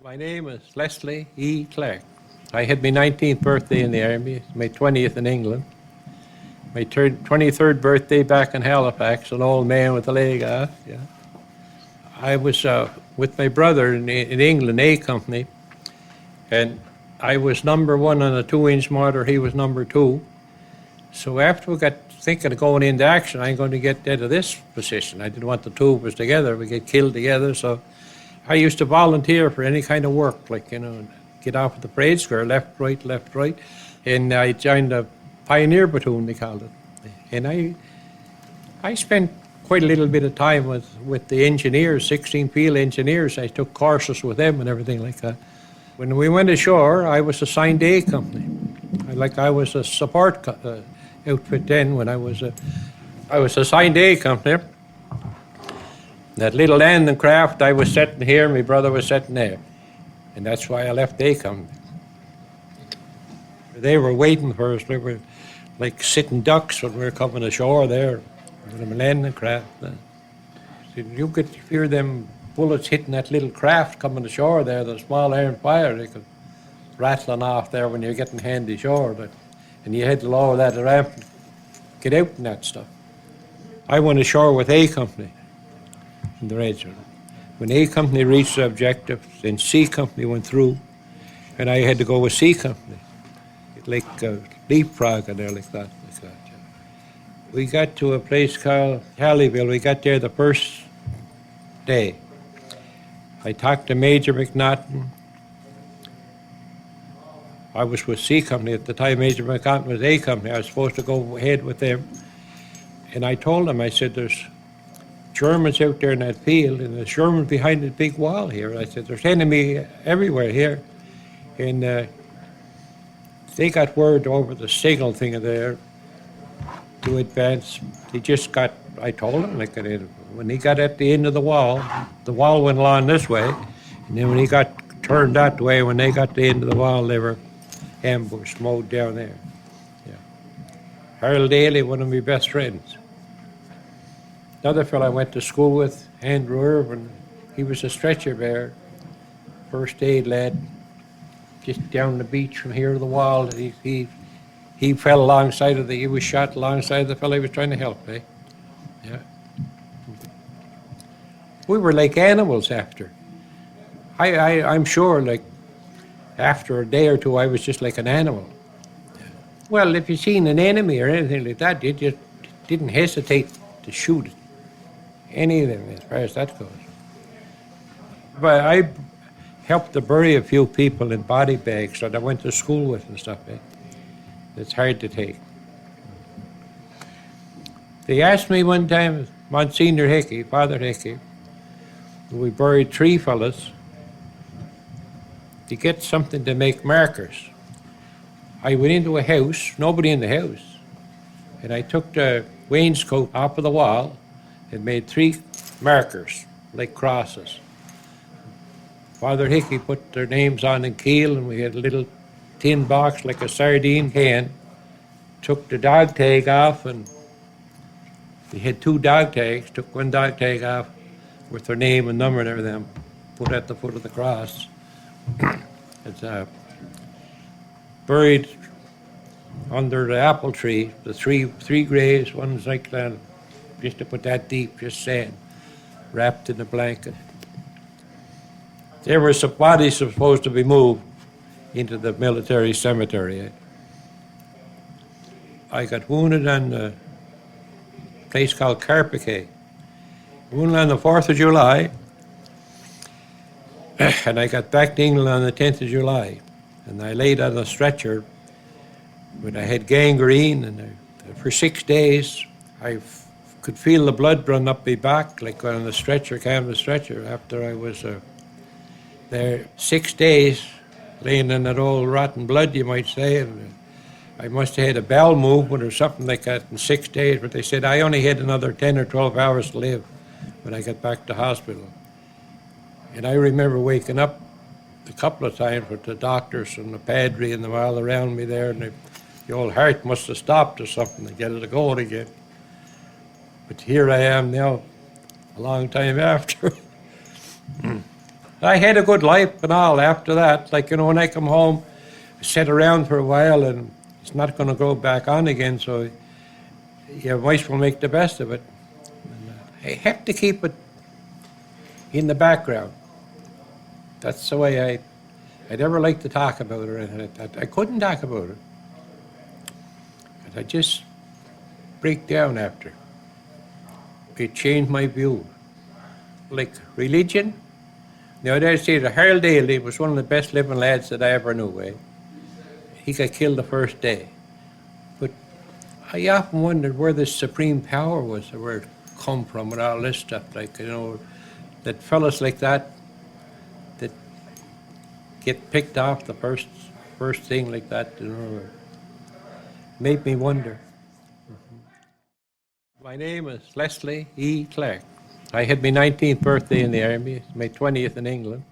My name is Leslie E. Clark. I had my 19th birthday in the Army, my 20th in England, my 23rd birthday back in Halifax, an old man with a leg off. Yeah. I was with my brother in England, A Company, and I was number one on a 2-inch mortar, he was number two. So after we got thinking of going into action, I'm going to get out of this position. I didn't want the two of us together, we get killed together, so I used to volunteer for any kind of work, like, get off at the parade square, left, right. And I joined a pioneer platoon, they called it. And I spent quite a little bit of time with the engineers, 16 field engineers. I took courses with them and everything like that. When we went ashore, I was assigned A Company. I was a support outfit then when I was assigned A Company. That little landing craft, I was sitting here, my brother was sitting there. And that's why I left A Company. They were waiting for us. We were like sitting ducks when we were coming ashore there with a landing craft. You could hear them bullets hitting that little craft coming ashore there, the small iron fire, they could rattling off there when you're getting handy shore. And you had to lower that ramp, get out and that stuff. I went ashore with A Company in the regiment. When A Company reached the objective, then C Company went through, and I had to go with C Company, like leapfrogging there like that. Yeah. We got to a place called Halliville. We got there the first day. I talked to Major McNaughton. I was with C Company at the time. Major McNaughton was A Company. I was supposed to go ahead with them. And I told him, I said, there's Germans out there in that field, and the Germans behind the big wall here. I said, there's enemy everywhere here. And they got word over the signal thing there to advance. He just got, I told him, like, when he got at the end of the wall went along this way, and then when he got turned that way, when they got to the end of the wall, they were ambushed, mowed down there. Yeah. Harold Daly, one of my best friends. Another fellow I went to school with, Andrew Irvin, he was a stretcher bearer, first aid lad, just down the beach from here to the wall. He fell alongside of he was shot alongside the fellow he was trying to help, eh? Yeah. We were like animals after. I'm sure, like, after a day or two, I was just like an animal. Well, if you seen an enemy or anything like that, you just didn't hesitate to shoot it. Any of them, as far as that goes. But I helped to bury a few people in body bags that I went to school with and stuff. It's hard to take. They asked me one time, Monsignor Hickey, Father Hickey, we buried 3 fellas, to get something to make markers. I went into a house, nobody in the house, and I took the wainscot off of the wall and made 3 markers, like crosses. Father Hickey put their names on in keel, and we had a little tin box like a sardine can. Took the dog tag off, and we had 2 dog tags. Took one dog tag off with their name and number and everything, put at the foot of the cross. It's buried under the apple tree, the three graves, one's like that, just to put that deep, just sand, wrapped in a blanket. There were some bodies supposed to be moved into the military cemetery. I got wounded on a place called Carpiquet. Wounded on the 4th of July, and I got back to England on the 10th of July. And I laid on a stretcher when I had gangrene, and for 6 days I could feel the blood run up my back, like on the stretcher, canvas stretcher, after I was there 6 days, laying in that old rotten blood, you might say. And I must have had a bowel movement or something like that in 6 days, but they said I only had another 10 or 12 hours to live when I got back to hospital. And I remember waking up a couple of times with the doctors and the padre and them all around me there, and the old heart must have stopped or something to get it going again. But here I am now, a long time after. I had a good life and all after that. Like, when I come home, I sit around for a while and it's not going to go back on again, so your wife will make the best of it. I have to keep it in the background. That's the way I never like to talk about it. I couldn't talk about it. I just break down after. It changed my view. Like religion, the other day, the Harold Daly was one of the best living lads that I ever knew. He got killed the first day. But I often wondered where the supreme power was, or where it come from, and all this stuff. Like, that fellas like that get picked off the first thing like that. Made me wonder. My name is Leslie E. Clark. I had my 19th birthday in the Army, my 20th in England.